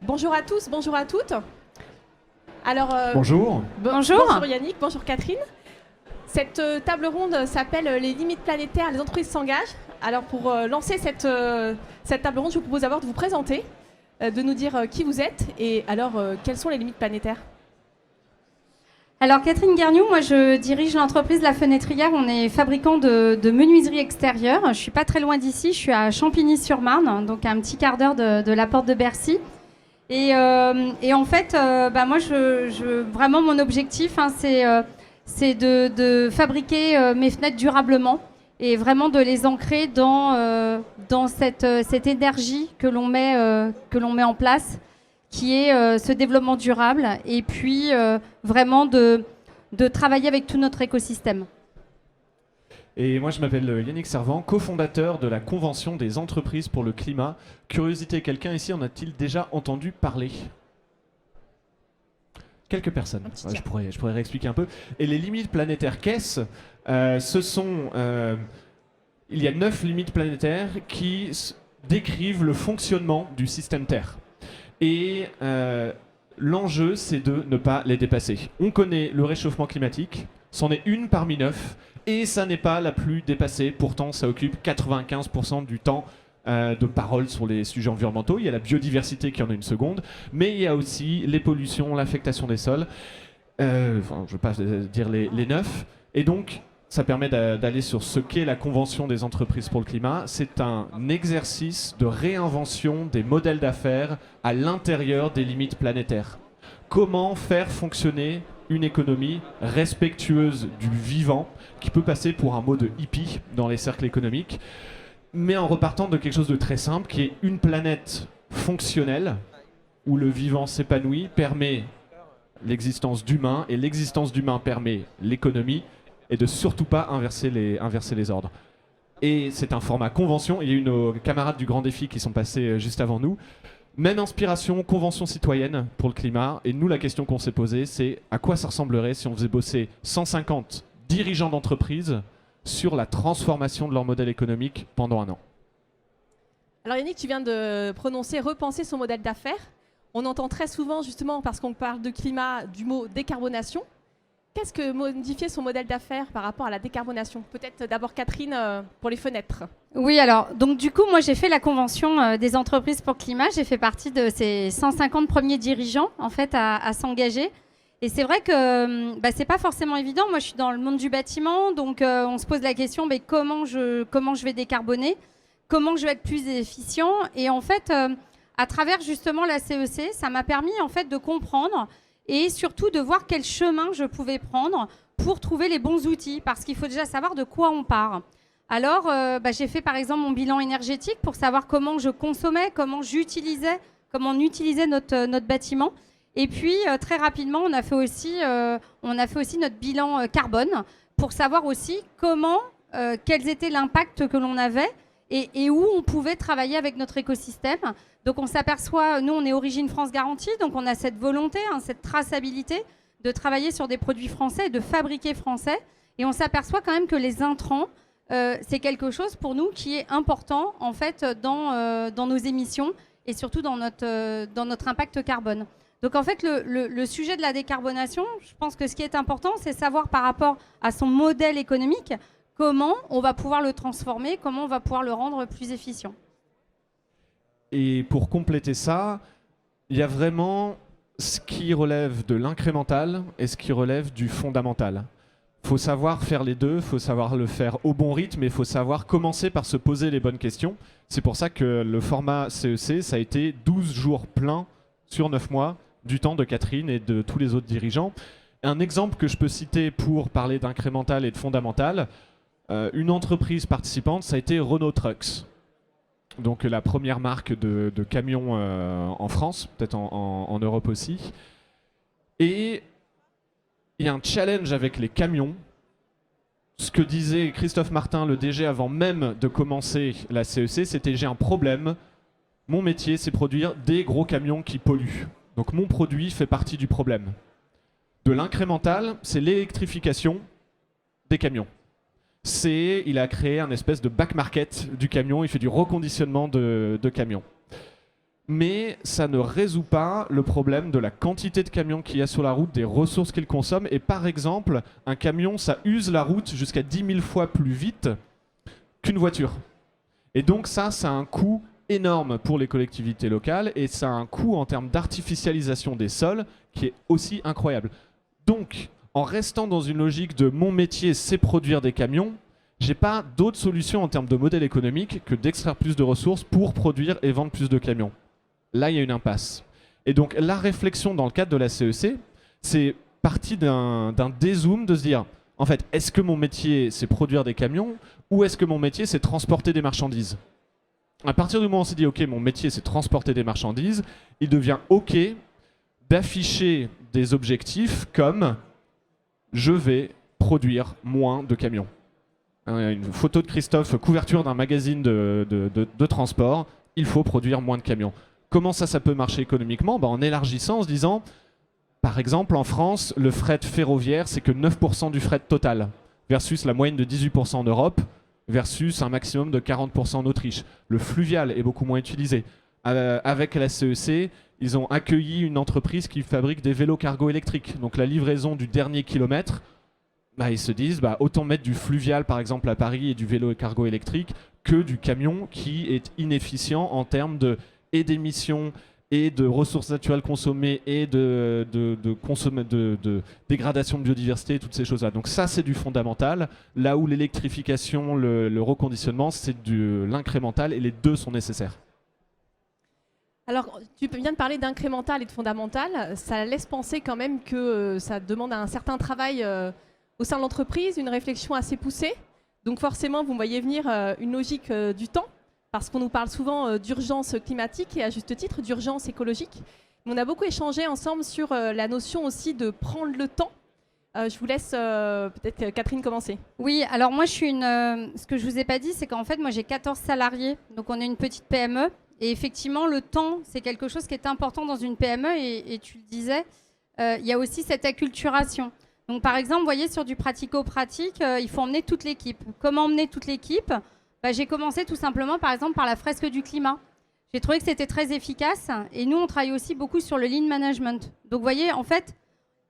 Bonjour à tous, bonjour à toutes. Alors, Bonjour. bonjour Yannick, bonjour Catherine. Cette table ronde s'appelle Les limites planétaires, les entreprises s'engagent. Alors pour lancer cette table ronde, je vous propose d'abord de vous présenter, de nous dire qui vous êtes et alors quelles sont les limites planétaires. Alors Catherine Guergnoux, moi je dirige l'entreprise La Fenêtrière, on est fabricant de menuiserie extérieure. Je suis pas très loin d'ici, je suis à Champigny-sur-Marne, donc à un petit quart d'heure de la porte de Bercy. Et en fait, moi vraiment mon objectif, c'est de fabriquer mes fenêtres durablement et vraiment de les ancrer dans cette énergie que l'on met en place, qui est ce développement durable, et puis vraiment de travailler avec tout notre écosystème. Et moi je m'appelle Yannick Servant, cofondateur de la Convention des entreprises pour le climat. Curiosité, quelqu'un ici en a-t-il déjà entendu parler ? Quelques personnes. Ouais, je pourrais réexpliquer un peu. Et les limites planétaires, qu'est-ce ? Il y a 9 limites planétaires qui décrivent le fonctionnement du système Terre. Et l'enjeu, c'est de ne pas les dépasser. On connaît le réchauffement climatique, c'en est une parmi 9, et ça n'est pas la plus dépassée. Pourtant, ça occupe 95% du temps de parole sur les sujets environnementaux. Il y a la biodiversité qui en a une seconde, mais il y a aussi les pollutions, l'affectation des sols. Je ne veux pas dire les 9. Et donc, ça permet d'aller sur ce qu'est la Convention des entreprises pour le climat. C'est un exercice de réinvention des modèles d'affaires à l'intérieur des limites planétaires. Comment faire fonctionner une économie respectueuse du vivant, qui peut passer pour un mot de hippie dans les cercles économiques, mais en repartant de quelque chose de très simple, qui est une planète fonctionnelle, où le vivant s'épanouit, permet l'existence d'humains, et l'existence d'humains permet l'économie, et de surtout pas inverser les ordres. Et c'est un format convention. Il y a eu nos camarades du Grand Défi qui sont passés juste avant nous. Même inspiration, convention citoyenne pour le climat. Et nous, la question qu'on s'est posée, c'est à quoi ça ressemblerait si on faisait bosser 150 dirigeants d'entreprise sur la transformation de leur modèle économique pendant un an. Alors Yannick, tu viens de prononcer repenser son modèle d'affaires. On entend très souvent, justement, parce qu'on parle de climat, du mot décarbonation. Qu'est-ce que modifier son modèle d'affaires par rapport à la décarbonation ? Peut-être d'abord Catherine pour les fenêtres. Oui, alors, donc du coup, moi j'ai fait la Convention des entreprises pour le climat. J'ai fait partie de ces 150 premiers dirigeants, en fait, à s'engager. Et c'est vrai que c'est pas forcément évident. Moi, je suis dans le monde du bâtiment, donc on se pose la question, comment je vais décarboner ? Comment je vais être plus efficient ? Et en fait, à travers justement la CEC, ça m'a permis en fait de comprendre et surtout de voir quel chemin je pouvais prendre pour trouver les bons outils, parce qu'il faut déjà savoir de quoi on part. Alors, j'ai fait par exemple mon bilan énergétique pour savoir comment je consommais, comment on utilisait notre bâtiment. Et puis, très rapidement, on a fait aussi notre bilan carbone pour savoir aussi quels étaient l'impact que l'on avait et où on pouvait travailler avec notre écosystème. Donc on s'aperçoit, nous on est Origine France Garantie, donc on a cette volonté, cette traçabilité de travailler sur des produits français et de fabriquer français. Et on s'aperçoit quand même que les intrants, c'est quelque chose pour nous qui est important en fait dans nos émissions et surtout dans notre impact carbone. Donc en fait le sujet de la décarbonation, je pense que ce qui est important, c'est savoir par rapport à son modèle économique, comment on va pouvoir le transformer, comment on va pouvoir le rendre plus efficient. Et pour compléter ça, il y a vraiment ce qui relève de l'incrémental et ce qui relève du fondamental. Il faut savoir faire les deux, il faut savoir le faire au bon rythme, et il faut savoir commencer par se poser les bonnes questions. C'est pour ça que le format CEC, ça a été 12 jours pleins sur 9 mois, du temps de Catherine et de tous les autres dirigeants. Un exemple que je peux citer pour parler d'incrémental et de fondamental, une entreprise participante, ça a été Renault Trucks. Donc la première marque de camions en France, peut-être en Europe aussi. Et il y a un challenge avec les camions. Ce que disait Christophe Martin, le DG, avant même de commencer la CEC, c'était j'ai un problème. Mon métier, c'est produire des gros camions qui polluent. Donc mon produit fait partie du problème. De l'incrémental, c'est l'électrification des camions. Il a créé un espèce de back market du camion, il fait du reconditionnement de camions. mais ça ne résout pas le problème de la quantité de camions qu'il y a sur la route, des ressources qu'ils consomment. Et par exemple, un camion, ça use la route jusqu'à 10 000 fois plus vite qu'une voiture. Et donc ça a un coût énorme pour les collectivités locales et ça a un coût en termes d'artificialisation des sols qui est aussi incroyable. Donc, en restant dans une logique de mon métier, c'est produire des camions, j'ai pas d'autre solution en termes de modèle économique que d'extraire plus de ressources pour produire et vendre plus de camions. Là, il y a une impasse. Et donc, la réflexion dans le cadre de la CEC, c'est parti d'un dézoom de se dire, en fait, est-ce que mon métier, c'est produire des camions ou est-ce que mon métier, c'est transporter des marchandises ? À partir du moment où on s'est dit, ok, mon métier, c'est transporter des marchandises, il devient ok d'afficher des objectifs comme je vais produire moins de camions. Une photo de Christophe, couverture d'un magazine de transport, il faut produire moins de camions. Comment ça peut marcher économiquement ? En élargissant, en se disant, par exemple, en France, le fret ferroviaire, c'est que 9% du fret total, versus la moyenne de 18% en Europe, versus un maximum de 40% en Autriche. Le fluvial est beaucoup moins utilisé. Avec la CEC, ils ont accueilli une entreprise qui fabrique des vélos cargo électriques. Donc la livraison du dernier kilomètre, ils se disent autant mettre du fluvial par exemple à Paris et du vélo cargo électrique que du camion qui est inefficient en termes d'émissions et de ressources naturelles consommées et de dégradation de biodiversité, toutes ces choses-là. Donc ça, c'est du fondamental, là où l'électrification, le reconditionnement, c'est de l'incrémental et les deux sont nécessaires. Alors, tu viens de parler d'incrémental et de fondamental. Ça laisse penser quand même que ça demande un certain travail au sein de l'entreprise, une réflexion assez poussée. Donc forcément, vous me voyez venir une logique du temps, parce qu'on nous parle souvent d'urgence climatique et à juste titre d'urgence écologique. Mais on a beaucoup échangé ensemble sur la notion aussi de prendre le temps. Je vous laisse peut-être Catherine commencer. Oui, alors moi ce que je vous ai pas dit, c'est qu'en fait moi j'ai 14 salariés, donc on est une petite PME. Et effectivement, le temps, c'est quelque chose qui est important dans une PME. Et tu le disais, il y a aussi cette acculturation. Donc, par exemple, vous voyez, sur du pratico-pratique, il faut emmener toute l'équipe. Comment emmener toute l'équipe ? J'ai commencé tout simplement, par exemple, par la fresque du climat. J'ai trouvé que c'était très efficace. Et nous, on travaille aussi beaucoup sur le lean management. Donc, vous voyez, en fait,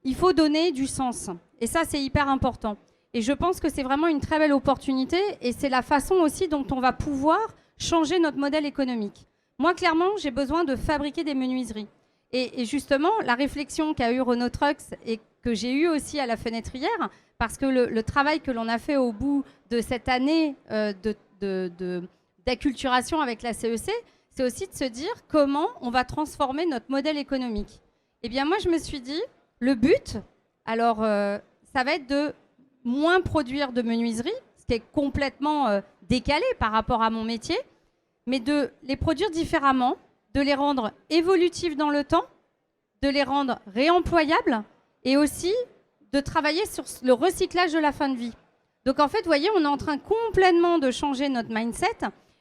il faut donner du sens. Et ça, c'est hyper important. Et je pense que c'est vraiment une très belle opportunité. Et c'est la façon aussi dont on va pouvoir changer notre modèle économique. Moi, clairement, j'ai besoin de fabriquer des menuiseries. Et justement, la réflexion qu'a eue Renault Trucks et que j'ai eue aussi à la Fenêtrière, parce que le travail que l'on a fait au bout de cette année d'acculturation avec la CEC, c'est aussi de se dire comment on va transformer notre modèle économique. Eh bien, moi, je me suis dit, le but, alors, ça va être de moins produire de menuiseries, ce qui est complètement décalé par rapport à mon métier, mais de les produire différemment, de les rendre évolutifs dans le temps, de les rendre réemployables et aussi de travailler sur le recyclage de la fin de vie. Donc en fait, vous voyez, on est en train complètement de changer notre mindset.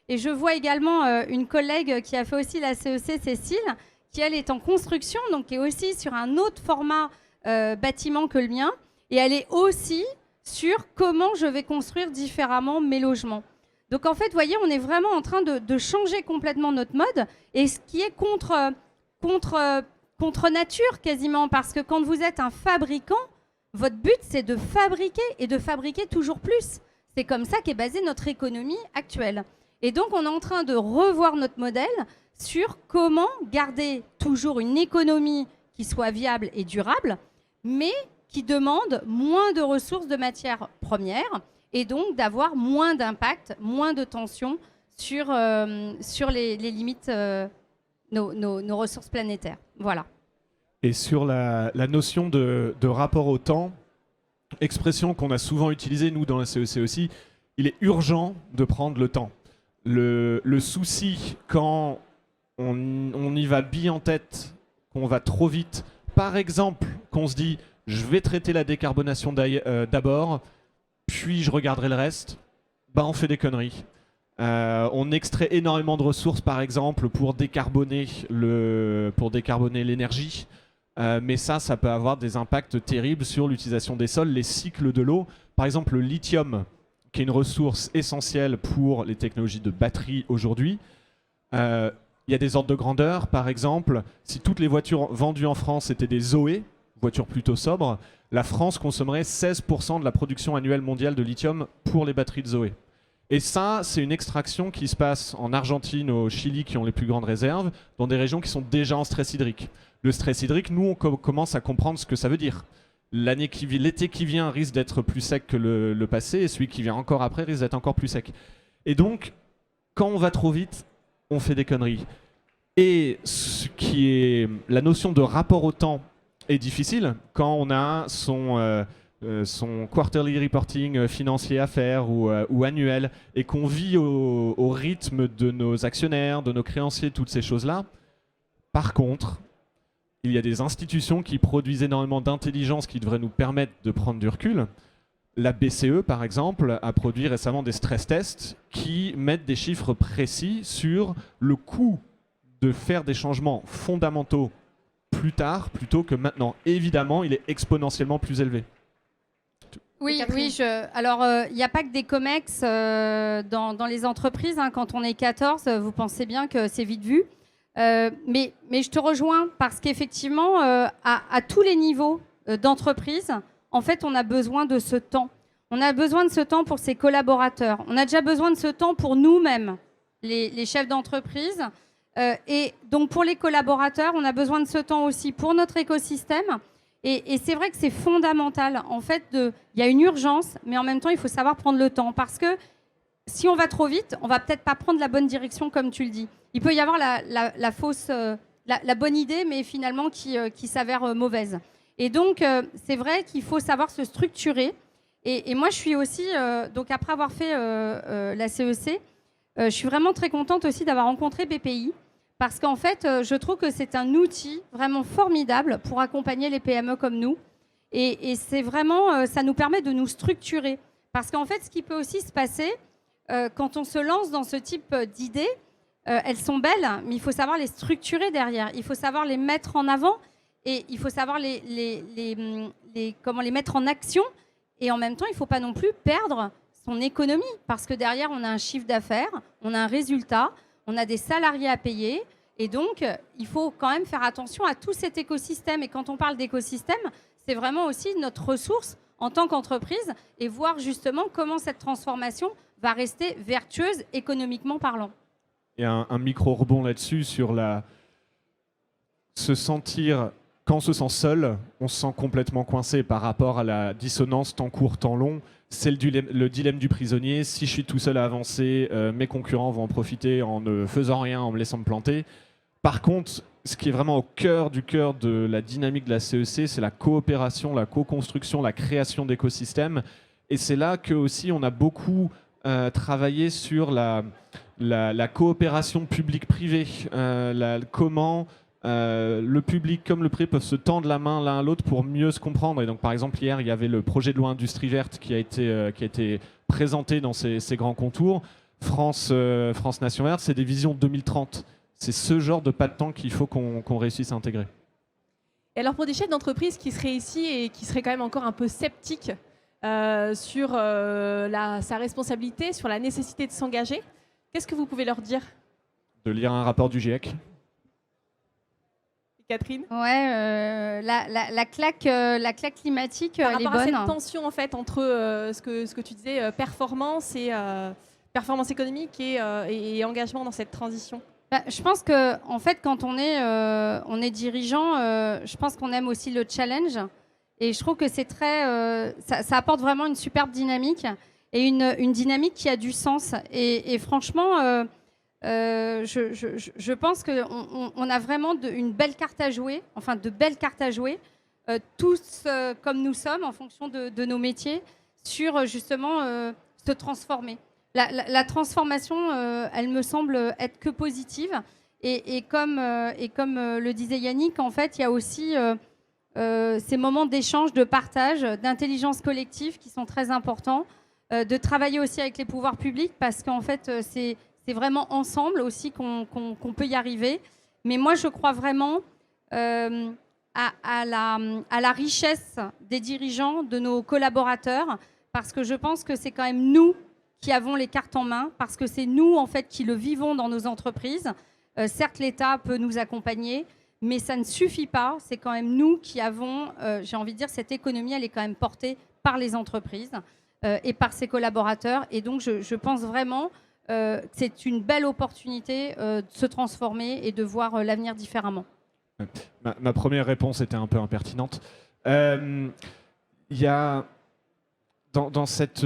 Et je vois également une collègue qui a fait aussi la CEC, Cécile, qui elle est en construction, donc qui est aussi sur un autre format bâtiment que le mien. Et elle est aussi sur comment je vais construire différemment mes logements. Donc en fait, vous voyez, on est vraiment en train de changer complètement notre mode, et ce qui est contre nature quasiment, parce que quand vous êtes un fabricant, votre but c'est de fabriquer et de fabriquer toujours plus. C'est comme ça qu'est basée notre économie actuelle. Et donc on est en train de revoir notre modèle sur comment garder toujours une économie qui soit viable et durable, mais qui demande moins de ressources de matières premières, et donc d'avoir moins d'impact, moins de tension sur les limites, nos ressources planétaires. Voilà. Et sur la notion de rapport au temps, expression qu'on a souvent utilisée, nous, dans la CEC aussi, il est urgent de prendre le temps. Le souci, quand on y va bille en tête, qu'on va trop vite, par exemple, qu'on se dit « je vais traiter la décarbonation d'abord », puis je regarderai le reste, on fait des conneries. On extrait énormément de ressources, par exemple, pour décarboner l'énergie. Mais ça peut avoir des impacts terribles sur l'utilisation des sols, les cycles de l'eau. Par exemple, le lithium, qui est une ressource essentielle pour les technologies de batterie aujourd'hui, Il y a des ordres de grandeur, par exemple, si toutes les voitures vendues en France étaient des Zoé, voitures plutôt sobres, la France consommerait 16% de la production annuelle mondiale de lithium pour les batteries de Zoé. Et ça, c'est une extraction qui se passe en Argentine, au Chili, qui ont les plus grandes réserves, dans des régions qui sont déjà en stress hydrique. Le stress hydrique, nous, on commence à comprendre ce que ça veut dire. L'été qui vient risque d'être plus sec que le passé, et celui qui vient encore après risque d'être encore plus sec. Et donc, quand on va trop vite, on fait des conneries. Et ce qui est la notion de rapport au temps est difficile quand on a son quarterly reporting financier à faire ou annuel et qu'on vit au rythme de nos actionnaires, de nos créanciers, toutes ces choses-là. Par contre, il y a des institutions qui produisent énormément d'intelligence qui devraient nous permettre de prendre du recul. La BCE, par exemple, a produit récemment des stress tests qui mettent des chiffres précis sur le coût de faire des changements fondamentaux plus tard plutôt que maintenant. Évidemment, il est exponentiellement plus élevé. Oui, alors il n'y a pas que des COMEX dans les entreprises. Hein. Quand on est 14, vous pensez bien que c'est vite vu. Mais je te rejoins parce qu'effectivement, à tous les niveaux d'entreprise, en fait, on a besoin de ce temps. On a besoin de ce temps pour ses collaborateurs. On a déjà besoin de ce temps pour nous-mêmes, les chefs d'entreprise. Et donc, pour les collaborateurs, on a besoin de ce temps aussi pour notre écosystème. Et c'est vrai que c'est fondamental. En fait, il y a une urgence, mais en même temps, il faut savoir prendre le temps. Parce que si on va trop vite, on va peut-être pas prendre la bonne direction, comme tu le dis. Il peut y avoir la fausse, la bonne idée, mais finalement qui s'avère mauvaise. Et donc, c'est vrai qu'il faut savoir se structurer. Et moi, je suis aussi, donc après avoir fait la CEC, je suis vraiment très contente aussi d'avoir rencontré BPI. Parce qu'en fait, je trouve que c'est un outil vraiment formidable pour accompagner les PME comme nous. Et c'est vraiment, ça nous permet de nous structurer. Parce qu'en fait, ce qui peut aussi se passer, quand on se lance dans ce type d'idées, elles sont belles, mais il faut savoir les structurer derrière. Il faut savoir les mettre en avant et il faut savoir comment les mettre en action. Et en même temps, il ne faut pas non plus perdre son économie. Parce que derrière, on a un chiffre d'affaires, on a un résultat, on a des salariés à payer. Et donc, il faut quand même faire attention à tout cet écosystème. Et quand on parle d'écosystème, c'est vraiment aussi notre ressource en tant qu'entreprise et voir justement comment cette transformation va rester vertueuse économiquement parlant. Il y a un micro-rebond là-dessus sur se sentir, quand on se sent seul, on se sent complètement coincé par rapport à la dissonance temps court, temps long. C'est le dilemme du prisonnier. Si je suis tout seul à avancer, mes concurrents vont en profiter en ne faisant rien, en me laissant me planter. Par contre, ce qui est vraiment au cœur de la dynamique de la CEC, c'est la coopération, la co-construction, la création d'écosystèmes. Et c'est là que aussi on a beaucoup travaillé sur la coopération publique-privée. Comment le public comme le privé peuvent se tendre la main l'un à l'autre pour mieux se comprendre. Et donc, par exemple, hier, il y avait le projet de loi Industrie verte qui a été présenté dans ces grands contours. France Nation Verte, c'est des visions 2030. C'est ce genre de pas de temps qu'il faut qu'on réussisse à intégrer. Et alors, pour des chefs d'entreprise qui seraient ici et qui seraient quand même encore un peu sceptiques sur sa responsabilité, sur la nécessité de s'engager, qu'est-ce que vous pouvez leur dire ? De lire un rapport du GIEC. Catherine ? Ouais, la claque climatique, elle est bonne. Par rapport à cette tension en fait entre ce que tu disais, performance économique et engagement dans cette transition. Je pense que en fait, quand on est dirigeant, je pense qu'on aime aussi le challenge. Et je trouve que c'est ça apporte vraiment une superbe dynamique et une dynamique qui a du sens. Et franchement, je pense qu'on a vraiment une belle carte à jouer, enfin de belles cartes à jouer, tous comme nous sommes en fonction de nos métiers, sur justement se transformer. La transformation, elle me semble être que positive. Et comme le disait Yannick, en fait, il y a aussi ces moments d'échange, de partage, d'intelligence collective qui sont très importants, de travailler aussi avec les pouvoirs publics parce qu'en fait, c'est vraiment ensemble aussi qu'on peut y arriver. Mais moi, je crois vraiment à la richesse des dirigeants, de nos collaborateurs, parce que je pense que c'est quand même nous qui avons les cartes en main, parce que c'est nous, en fait, qui le vivons dans nos entreprises. Certes, l'État peut nous accompagner, mais ça ne suffit pas. C'est quand même nous qui avons, j'ai envie de dire, cette économie, elle est quand même portée par les entreprises et par ses collaborateurs. Et donc, je pense vraiment que c'est une belle opportunité de se transformer et de voir l'avenir différemment. Ma première réponse était un peu impertinente. Il y a dans cette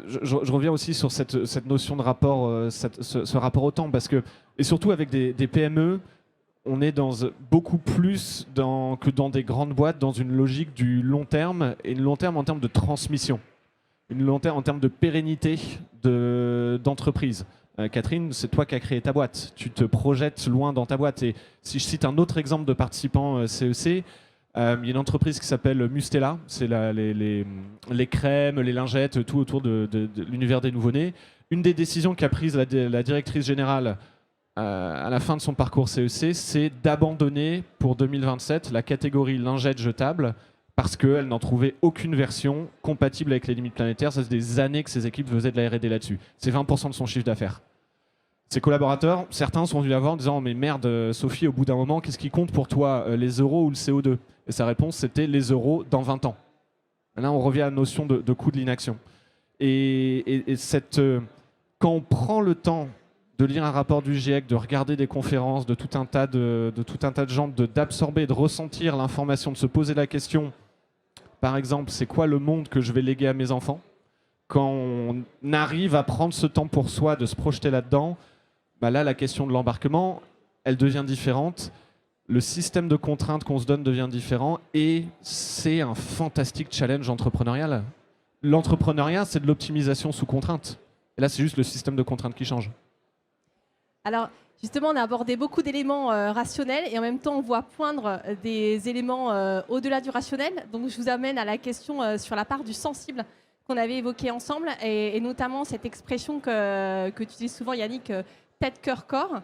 je reviens aussi sur cette notion de rapport, ce rapport au temps, parce que, et surtout avec des PME, on est beaucoup plus que dans des grandes boîtes, dans une logique du long terme, et le long terme en termes de transmission, une long terme en termes de pérennité d'entreprise. Catherine, c'est toi qui as créé ta boîte, tu te projettes loin dans ta boîte. Et si je cite un autre exemple de participant CEC, il y a une entreprise qui s'appelle Mustela, c'est les crèmes, les lingettes, tout autour de l'univers des nouveau-nés. Une des décisions qu'a prise la directrice générale à la fin de son parcours CEC, c'est d'abandonner pour 2027 la catégorie lingettes jetables parce qu'elle n'en trouvait aucune version compatible avec les limites planétaires. Ça fait des années que ses équipes faisaient de la R&D là-dessus. C'est 20% de son chiffre d'affaires. Ses collaborateurs, certains sont venus la voir en disant « Mais merde, Sophie, au bout d'un moment, qu'est-ce qui compte pour toi, les euros ou le CO2 ?» Et sa réponse, c'était « Les euros dans 20 ans ». Là, on revient à la notion de coût de l'inaction. Et quand on prend le temps de lire un rapport du GIEC, de regarder des conférences de tout un tas de gens, d'absorber, de ressentir l'information, de se poser la question, par exemple, c'est quoi le monde que je vais léguer à mes enfants? Quand on arrive à prendre ce temps pour soi, de se projeter là-dedans, bah là, la question de l'embarquement, elle devient différente. Le système de contraintes qu'on se donne devient différent et c'est un fantastique challenge entrepreneurial. L'entrepreneuriat, c'est de l'optimisation sous contrainte. Et là, c'est juste le système de contraintes qui change. Alors, justement, on a abordé beaucoup d'éléments rationnels et en même temps, on voit poindre des éléments au-delà du rationnel. Donc, je vous amène à la question sur la part du sensible qu'on avait évoquée ensemble et notamment cette expression que tu utilises souvent, Yannick, tête, cœur, corps.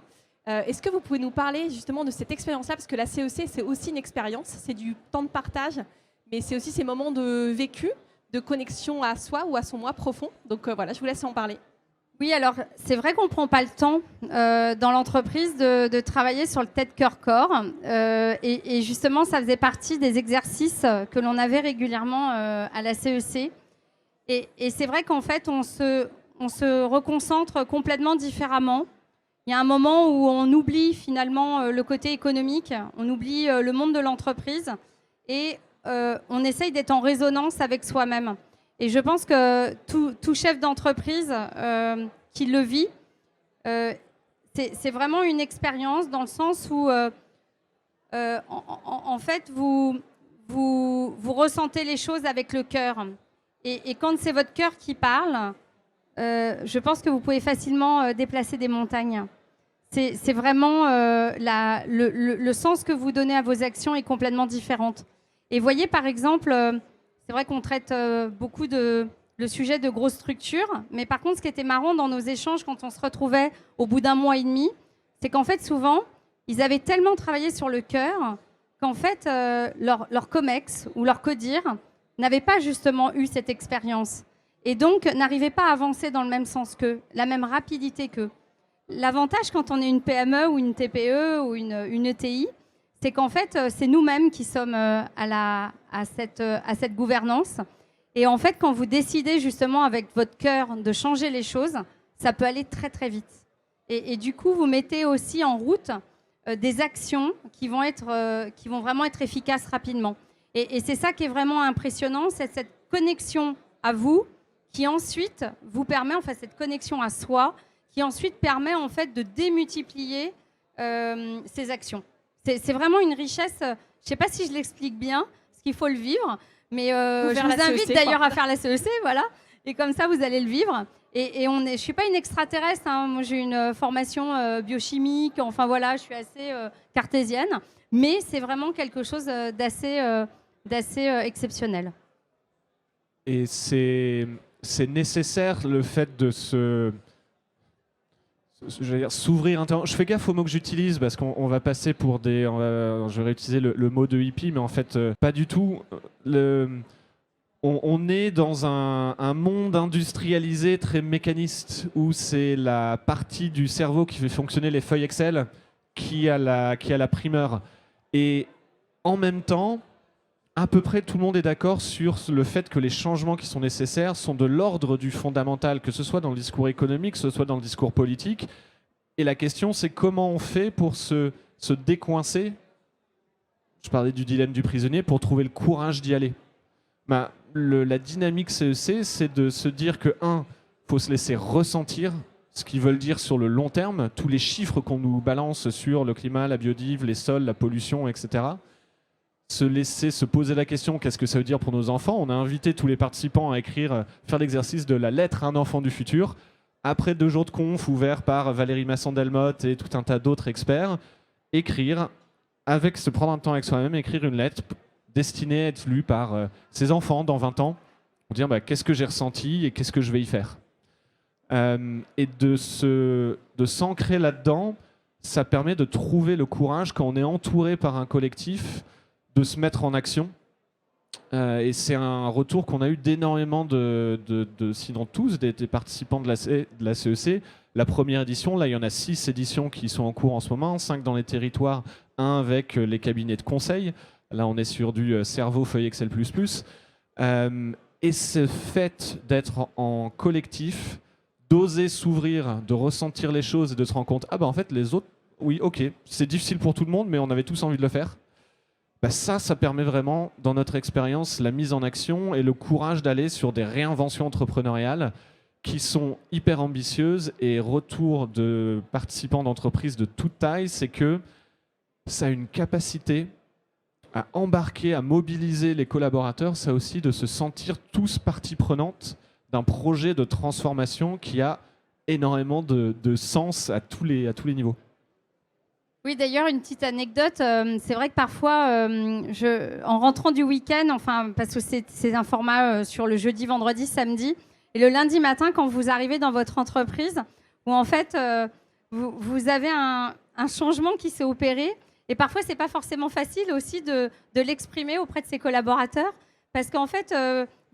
Est-ce que vous pouvez nous parler justement de cette expérience-là? Parce que la CEC, c'est aussi une expérience, c'est du temps de partage, mais c'est aussi ces moments de vécu, de connexion à soi ou à son moi profond. Donc voilà, je vous laisse en parler. Oui, alors c'est vrai qu'on ne prend pas le temps dans l'entreprise de travailler sur le tête, cœur, corps. Et justement, ça faisait partie des exercices que l'on avait régulièrement à la CEC. Et c'est vrai qu'en fait, on se reconcentre complètement différemment. Il y a un moment où on oublie finalement le côté économique, on oublie le monde de l'entreprise et on essaye d'être en résonance avec soi-même. Et je pense que tout chef d'entreprise qui le vit, c'est vraiment une expérience dans le sens où en fait vous ressentez les choses avec le cœur. Et quand c'est votre cœur qui parle, je pense que vous pouvez facilement déplacer des montagnes. C'est vraiment le sens que vous donnez à vos actions est complètement différente. Et voyez par exemple, c'est vrai qu'on traite beaucoup le sujet de grosses structures, mais par contre ce qui était marrant dans nos échanges quand on se retrouvait au bout d'un mois et demi, c'est qu'en fait souvent, ils avaient tellement travaillé sur le cœur qu'en fait leur COMEX ou leur CODIR n'avaient pas justement eu cette expérience. Et donc n'arrivaient pas à avancer dans le même sens qu'eux, la même rapidité qu'eux. L'avantage quand on est une PME ou une TPE ou une ETI, c'est qu'en fait, c'est nous-mêmes qui sommes à cette gouvernance. Et en fait, quand vous décidez justement avec votre cœur de changer les choses, ça peut aller très très vite. Et du coup, vous mettez aussi en route des actions qui vont vraiment être efficaces rapidement. Et c'est ça qui est vraiment impressionnant, c'est cette connexion à vous qui ensuite vous permet, enfin cette connexion à soi, qui ensuite permet en fait de démultiplier ces actions. C'est vraiment une richesse, je ne sais pas si je l'explique bien, parce qu'il faut le vivre, mais je vous invite d'ailleurs à faire la CEC, voilà, et comme ça vous allez le vivre. Et je ne suis pas une extraterrestre, hein. Moi j'ai une formation biochimique, enfin voilà, je suis assez cartésienne, mais c'est vraiment quelque chose d'assez exceptionnel. Et c'est nécessaire le fait de s'ouvrir intérieurement. Je fais gaffe aux mots que j'utilise parce qu'on va passer pour je vais réutiliser le mot de hippie, mais en fait, pas du tout. On on est dans un monde industrialisé très mécaniste où c'est la partie du cerveau qui fait fonctionner les feuilles Excel qui a la primeur. Et en même temps, à peu près tout le monde est d'accord sur le fait que les changements qui sont nécessaires sont de l'ordre du fondamental, que ce soit dans le discours économique, que ce soit dans le discours politique. Et la question, c'est comment on fait pour se décoincer. Je parlais du dilemme du prisonnier, pour trouver le courage d'y aller. La dynamique CEC, c'est de se dire que, faut se laisser ressentir ce qu'ils veulent dire sur le long terme, tous les chiffres qu'on nous balance sur le climat, la biodive, les sols, la pollution, etc. Se laisser se poser la question, qu'est-ce que ça veut dire pour nos enfants? On a invité tous les participants à faire l'exercice de la lettre à un enfant du futur. Après 2 jours de conf ouverts par Valérie Masson-Delmotte et tout un tas d'autres experts, se prendre un temps avec soi-même, écrire une lettre destinée à être lue par ses enfants dans 20 ans, pour dire qu'est-ce que j'ai ressenti et qu'est-ce que je vais y faire. Et de s'ancrer là-dedans, ça permet de trouver le courage quand on est entouré par un collectif, de se mettre en action. Et c'est un retour qu'on a eu d'énormément sinon tous, des participants de la CEC. La première édition, là il y en a 6 éditions qui sont en cours en ce moment, 5 dans les territoires, 1 avec les cabinets de conseil. Là on est sur du cerveau feuille Excel++. Et ce fait d'être en collectif, d'oser s'ouvrir, de ressentir les choses et de se rendre compte, en fait les autres, oui ok, c'est difficile pour tout le monde mais on avait tous envie de le faire. Ça permet vraiment, dans notre expérience, la mise en action et le courage d'aller sur des réinventions entrepreneuriales qui sont hyper ambitieuses. Et retour de participants d'entreprises de toute taille, c'est que ça a une capacité à embarquer, à mobiliser les collaborateurs, ça aussi de se sentir tous partie prenante d'un projet de transformation qui a énormément de sens à tous les niveaux. Oui, d'ailleurs, une petite anecdote, c'est vrai que parfois, en rentrant du week-end, parce que c'est un format sur le jeudi, vendredi, samedi, et le lundi matin, quand vous arrivez dans votre entreprise, où en fait, vous avez un changement qui s'est opéré, et parfois, c'est pas forcément facile aussi de l'exprimer auprès de ses collaborateurs, parce qu'en fait,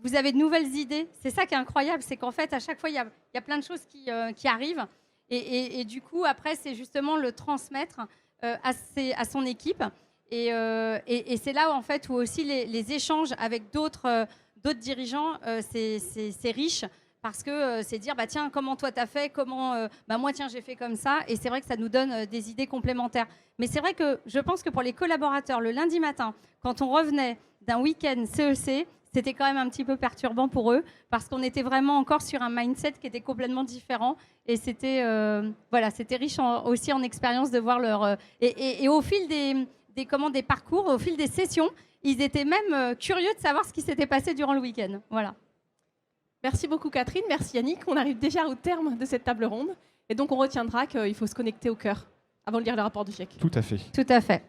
vous avez de nouvelles idées. C'est ça qui est incroyable, c'est qu'en fait, à chaque fois, il y a plein de choses qui arrivent, et du coup, après, c'est justement le transmettre à son équipe. Et c'est là où, en fait, où aussi les échanges avec d'autres dirigeants, c'est riche, parce que c'est dire, tiens, comment toi t'as fait, comment moi, tiens, j'ai fait comme ça. Et c'est vrai que ça nous donne des idées complémentaires. Mais c'est vrai que je pense que pour les collaborateurs, le lundi matin, quand on revenait d'un week-end CEC, c'était quand même un petit peu perturbant pour eux, parce qu'on était vraiment encore sur un mindset qui était complètement différent. Et c'était c'était riche aussi en expérience de voir leur... Et au fil des parcours, au fil des sessions, ils étaient même curieux de savoir ce qui s'était passé durant le week-end. Voilà. Merci beaucoup Catherine, merci Yannick. On arrive déjà au terme de cette table ronde. Et donc on retiendra qu'il faut se connecter au cœur avant de lire le rapport du GIEC. Tout à fait. Tout à fait.